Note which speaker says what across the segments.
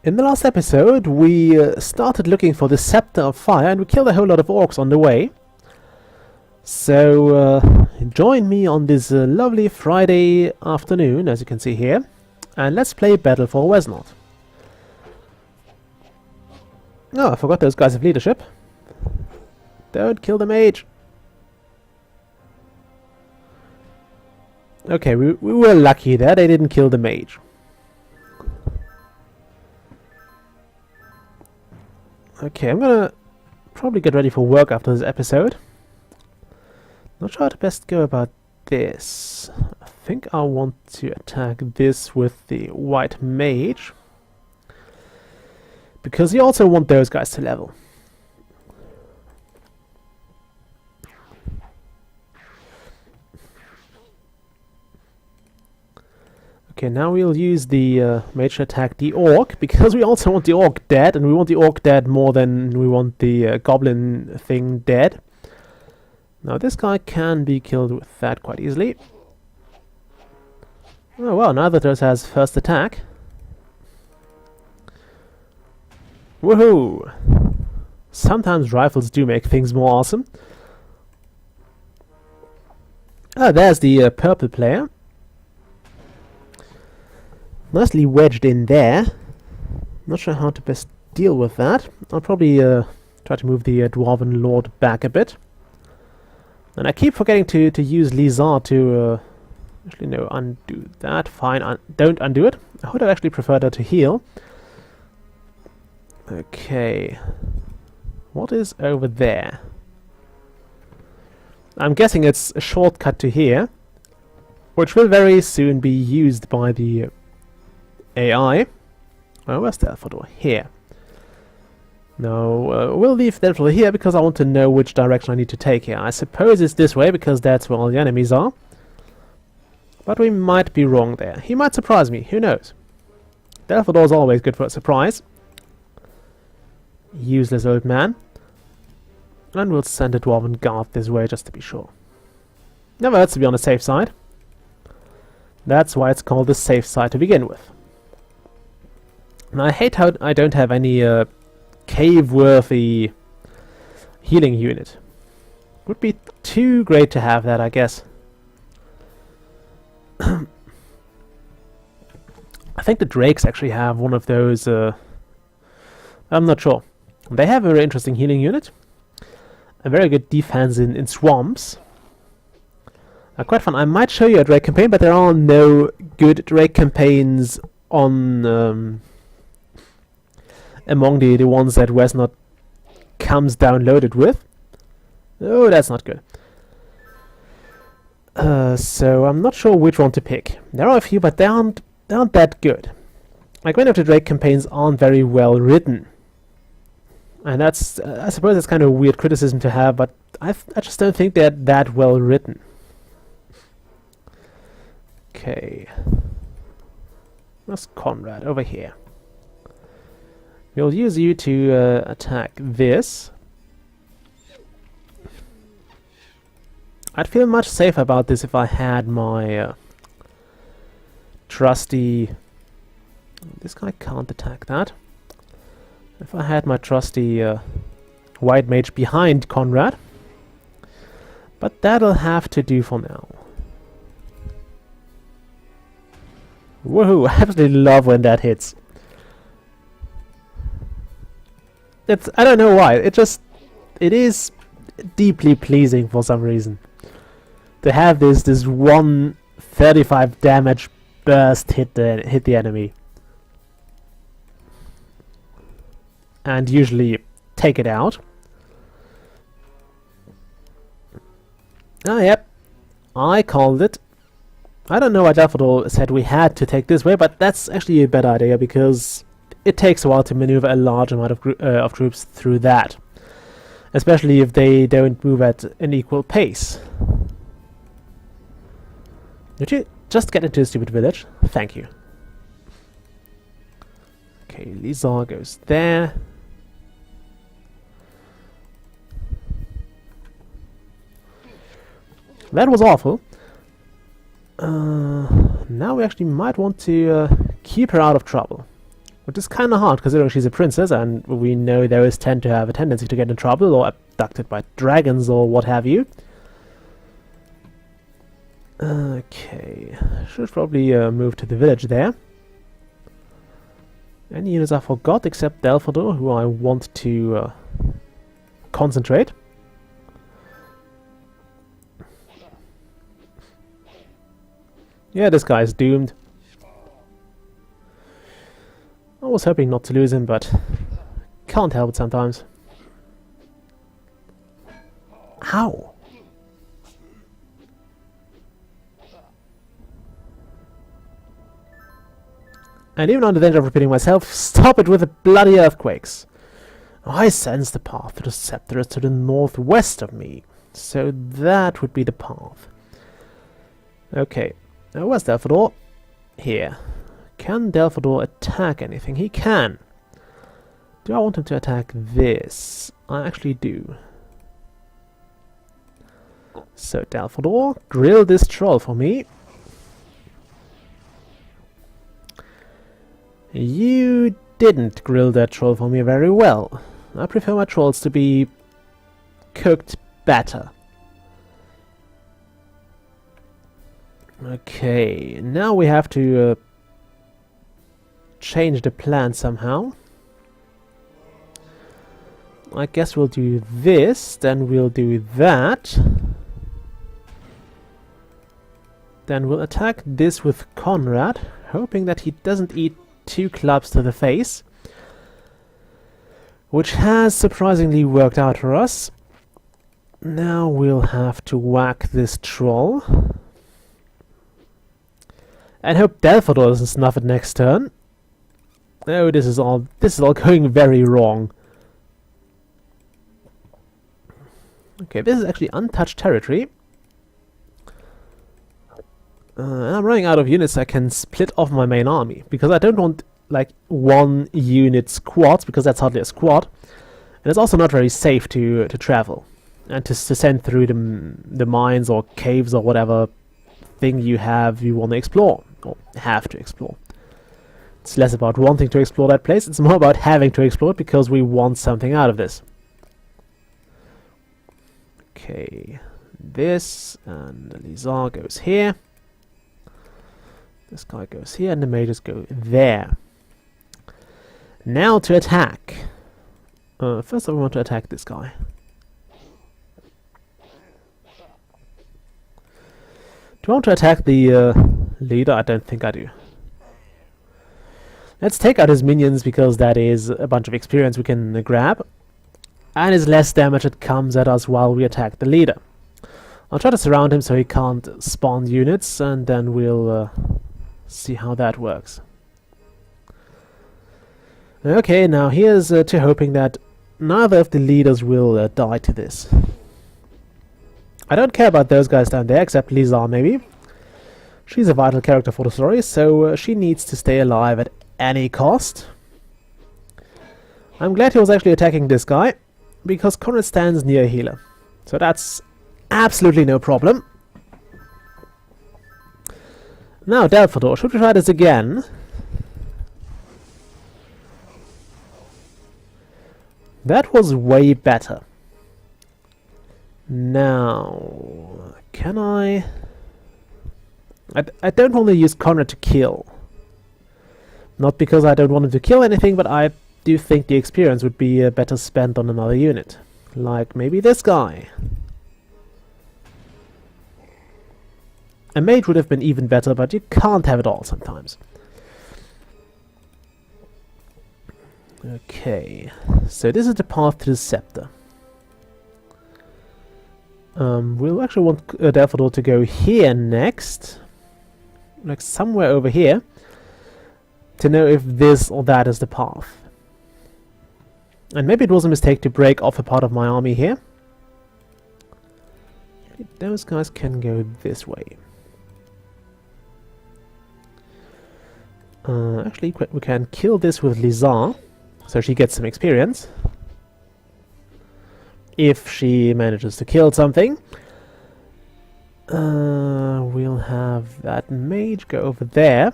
Speaker 1: In the last episode, we started looking for the Scepter of Fire, and we killed a whole lot of orcs on the way. So, join me on this lovely Friday afternoon, as you can see here, and let's play Battle for Wesnoth. Oh, I forgot those guys have leadership. Don't kill the mage. Okay, we were lucky there, they didn't kill the mage. Okay, I'm gonna probably get ready for work after this episode. Not sure how to best go about this. I think I want to attack this with the white mage, because you also want those guys to level. Okay, now we'll use the mage to attack the orc, because we also want the orc dead, and we want the orc dead more than we want the goblin thing dead. Now this guy can be killed with that quite easily. Oh well, neither of those has first attack. Woohoo! Sometimes rifles do make things more awesome. Ah, there's the purple player. Nicely wedged in there. Not sure how to best deal with that. I'll probably try to move the Dwarven Lord back a bit. And I keep forgetting to use Lizard to... actually, no, undo that. Fine, don't undo it. I would have actually preferred her to heal. Okay. What is over there? I'm guessing it's a shortcut to here, which will very soon be used by the AI. Oh, where's the Alpha door? Here. No, we'll leave the Alpha here because I want to know which direction I need to take here. I suppose it's this way because that's where all the enemies are. But we might be wrong there. He might surprise me, who knows? The Alpha door is always good for a surprise. Useless old man. And we'll send a Dwarven guard this way just to be sure. Never hurts to be on the safe side. That's why it's called the safe side to begin with. And I hate how I don't have any cave-worthy healing unit. Would be too great to have that, I guess. I think the Drakes actually have one of those... I'm not sure. They have a very interesting healing unit. A very good defense in swamps. Quite fun. I might show you a Drake campaign, but there are no good Drake campaigns on... among the ones that Wesnoth comes downloaded with. Oh, that's not good. So I'm not sure which one to pick. There are a few, but they aren't that good. Like, many of the Drake campaigns aren't very well written. And that's, I suppose that's kind of a weird criticism to have, but I just don't think they're that well written. Okay. Where's Conrad? Over here. We'll use you to attack this. I'd feel much safer about this if I had my trusty... This guy can't attack that. If I had my trusty white mage behind Conrad. But that'll have to do for now. Woohoo! I absolutely love when that hits. I don't know why, it is deeply pleasing for some reason. To have this 135 damage burst hit the enemy. And usually take it out. Ah, yep. I called it. I don't know why Daffodil said we had to take this way, but that's actually a bad idea because it takes a while to maneuver a large amount of troops through that. Especially if they don't move at an equal pace. Did you just get into a stupid village? Thank you. Okay, Lizard goes there. That was awful. Now we actually might want to keep her out of trouble. Which is kind of hard, considering she's a princess, and we know those tend to have a tendency to get in trouble, or abducted by dragons, or what have you. Okay, should probably move to the village there. Any units I forgot, except Delphador, who I want to concentrate. Yeah, this guy is doomed. I was hoping not to lose him, but can't help it sometimes. Ow! And even under danger of repeating myself, stop it with the bloody earthquakes! I sense the path to the scepter is to the northwest of me, so that would be the path. Okay, now where's Delphador? Here. Can Delphador attack anything? He can! Do I want him to attack this? I actually do. So Delphador, grill this troll for me. You didn't grill that troll for me very well. I prefer my trolls to be cooked better. Okay, now we have to change the plan somehow. I guess we'll do this, then we'll do that. Then we'll attack this with Conrad, hoping that he doesn't eat 2 clubs to the face, which has surprisingly worked out for us. Now we'll have to whack this troll and hope Delphador doesn't snuff it next turn. Oh, this is all going very wrong. Okay, this is actually untouched territory. And I'm running out of units I can split off my main army, because I don't want like 1 unit squads, because that's hardly a squad, and it's also not very safe to travel and to send through the mines or caves or whatever thing you want to explore or have to explore. It's less about wanting to explore that place, it's more about having to explore it because we want something out of this. Okay, this and the Lizard goes here. This guy goes here, and the mages go there. Now to attack. First I want to attack this guy. Do I want to attack the leader? I don't think I do. Let's take out his minions, because that is a bunch of experience we can grab. And is less damage that comes at us while we attack the leader. I'll try to surround him so he can't spawn units, and then we'll see how that works. Okay, now here's to hoping that neither of the leaders will die to this. I don't care about those guys down there, except Lizard maybe. She's a vital character for the story, so she needs to stay alive at any cost. I'm glad he was actually attacking this guy, because Conrad stands near a healer. So that's absolutely no problem. Now, Delphador, should we try this again? That was way better. Now, can I don't want to use Conrad to kill. Not because I don't want him to kill anything, but I do think the experience would be better spent on another unit. Like maybe this guy. A mage would have been even better, but you can't have it all sometimes. Okay, so this is the path to the scepter. We'll actually want Delphador to go here next. Like somewhere over here. To know if this or that is the path. And maybe it was a mistake to break off a part of my army here. Those guys can go this way. Actually, we can kill this with Lizard, so she gets some experience. If she manages to kill something. We'll have that mage go over there.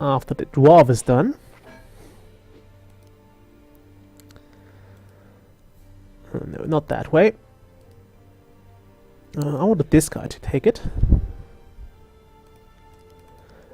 Speaker 1: after the dwarf is done. No, not that way. I wanted this guy to take it.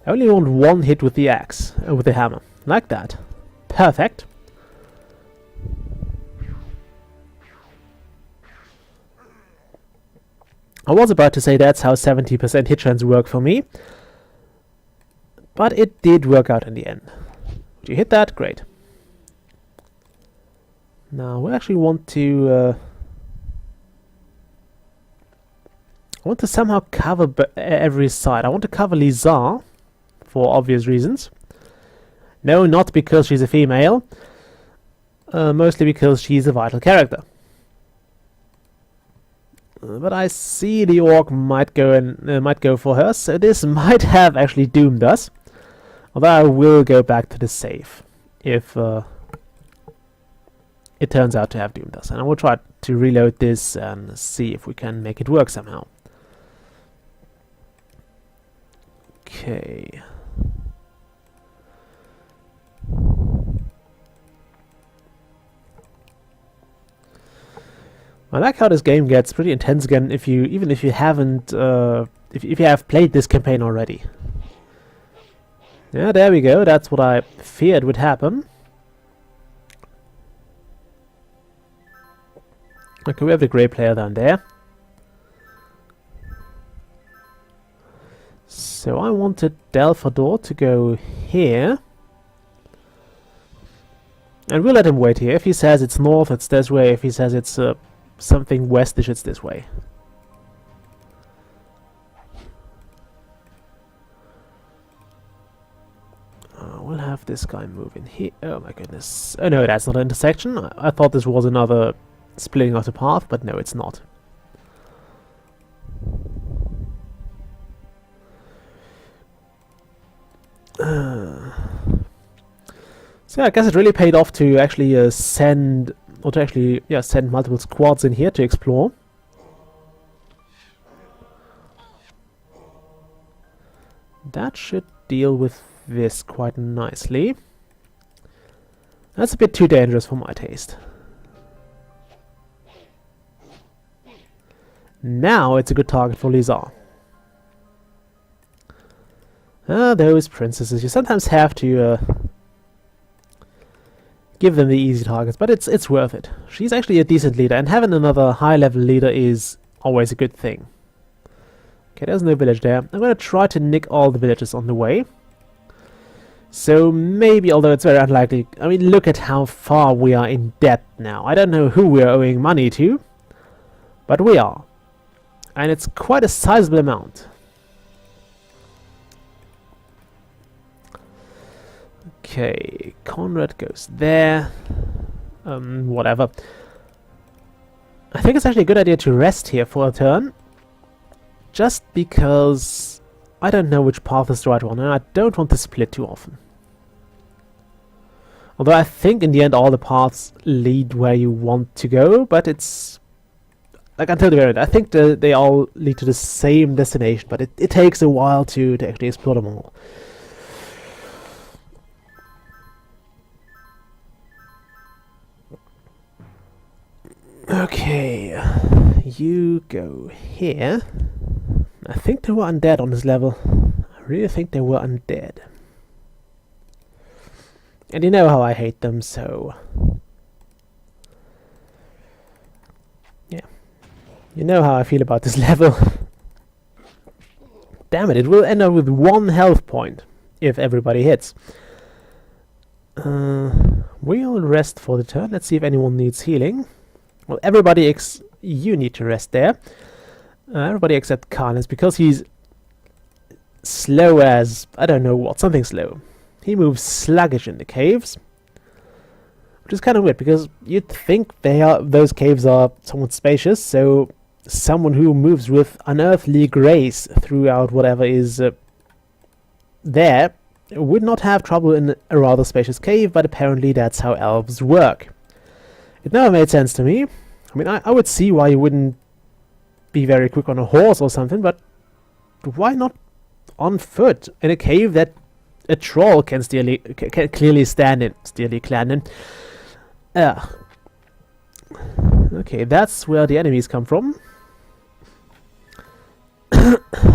Speaker 1: I only want one hit with the axe, with the hammer. Like that. Perfect. I was about to say that's how 70% hit chance work for me. But it did work out in the end. Did you hit that? Great. Now we actually want to... I want to somehow cover every side. I want to cover Lizar, for obvious reasons. No, not because she's a female. Mostly because she's a vital character. But I see the orc might go for her, so this might have actually doomed us. Although I will go back to the save if it turns out to have doomed us, and I will try to reload this and see if we can make it work somehow. Okay. I like how this game gets pretty intense again even if you haven't if you have played this campaign already. Yeah, there we go. That's what I feared would happen. Okay, we have the grey player down there. So I wanted Delphador to go here. And we'll let him wait here. If he says it's north, it's this way. If he says it's something westish, it's this way. We'll have this guy move in here. Oh my goodness. Oh no, that's not an intersection. I thought this was another splitting of the path, but no, it's not. So yeah, I guess it really paid off to actually send multiple squads in here to explore. That should deal with this quite nicely. That's a bit too dangerous for my taste. Now it's a good target for Lizar. Those princesses. You sometimes have to give them the easy targets, but it's worth it. She's actually a decent leader, and having another high-level leader is always a good thing. Okay, there's no village there. I'm going to try to nick all the villages on the way. So maybe, although it's very unlikely, I mean, look at how far we are in debt now. I don't know who we are owing money to, but we are. And it's quite a sizable amount. Okay, Conrad goes there. Whatever. I think it's actually a good idea to rest here for a turn. Just because I don't know which path is the right one, and I don't want to split too often. Although I think in the end all the paths lead where you want to go, but it's... like until the very end, I think they all lead to the same destination, but it takes a while to actually explore them all. Okay, you go here. I think they were undead on this level. I really think they were undead. And you know how I hate them, so... yeah. You know how I feel about this level. Damn it, it will end up with 1 health point if everybody hits. We'll rest for the turn. Let's see if anyone needs healing. Well, everybody you need to rest there. Everybody except Karnas, because he's slow as... I don't know what, something slow. He moves sluggish in the caves. Which is kind of weird, because you'd think those caves are somewhat spacious, so someone who moves with unearthly grace throughout whatever is there would not have trouble in a rather spacious cave, but apparently that's how elves work. It never made sense to me. I mean, I would see why you wouldn't be very quick on a horse or something, but why not on foot in a cave that a troll can clearly stand in. Okay, that's where the enemies come from.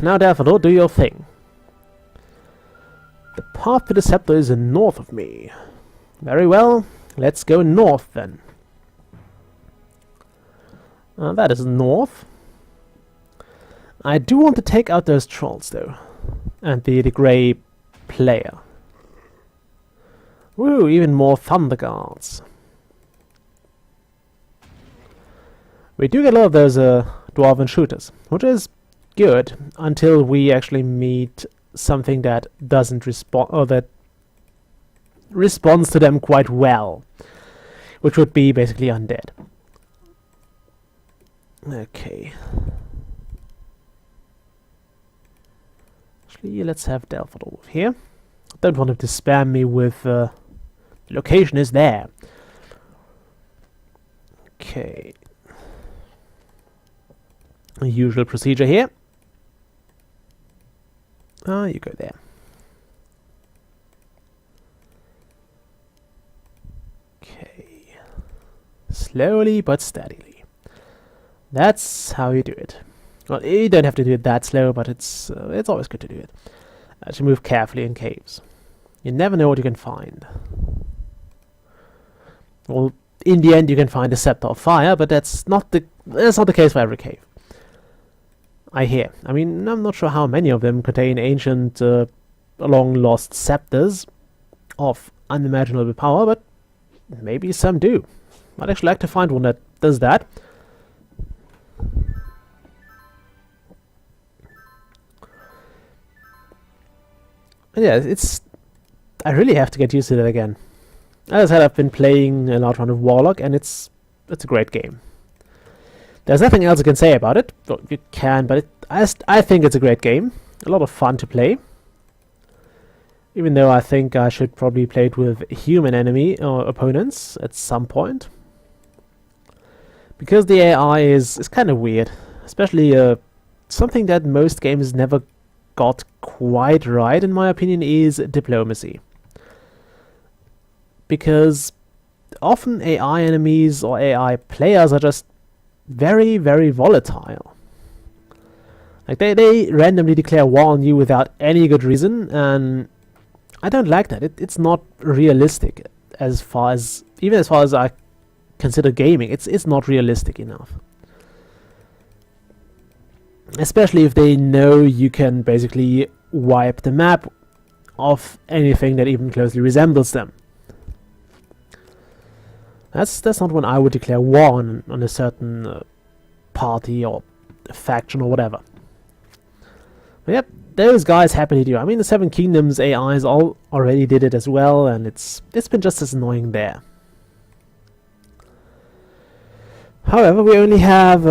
Speaker 1: Now, Daffodil, do your thing. The path to the scepter is north of me. Very well, let's go north then. That is north. I do want to take out those trolls though. And the grey player. Woo, even more thunder guards. We do get a lot of those dwarven shooters, which is good until we actually meet something that doesn't respond, or that responds to them quite well, which would be basically undead. Okay. Actually, let's have Delphid over here. I don't want him to spam me with the location is there. Okay. Usual procedure here. You go there. Okay. Slowly but steadily. That's how you do it. Well, you don't have to do it that slow, but it's always good to do it. To move carefully in caves. You never know what you can find. Well, in the end, you can find a scepter of fire, but that's not the case for every cave. I hear. I mean, I'm not sure how many of them contain ancient, long-lost scepters of unimaginable power, but maybe some do. I'd actually like to find one that does that. And yeah, I really have to get used to that again. As I said, I've been playing a large round of Warlock, and it's a great game. There's nothing else I can say about it. Well, you can, but I think it's a great game. A lot of fun to play. Even though I think I should probably play it with human enemy or opponents at some point. Because the AI is kind of weird. Especially something that most games never got quite right, in my opinion, is diplomacy. Because often AI enemies or AI players are just very, very volatile. Like they randomly declare war on you without any good reason, and I don't like that. It's not realistic even as far as I consider gaming. It's not realistic enough. Especially if they know you can basically wipe the map of anything that even closely resembles them. That's not when I would declare war on a certain party or faction or whatever. But yep, those guys happily do. I mean, the Seven Kingdoms AIs already did it as well, and it's been just as annoying there. However, we only have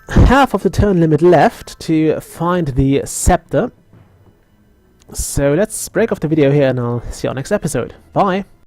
Speaker 1: half of the turn limit left to find the scepter. So let's break off the video here, and I'll see you on next episode. Bye!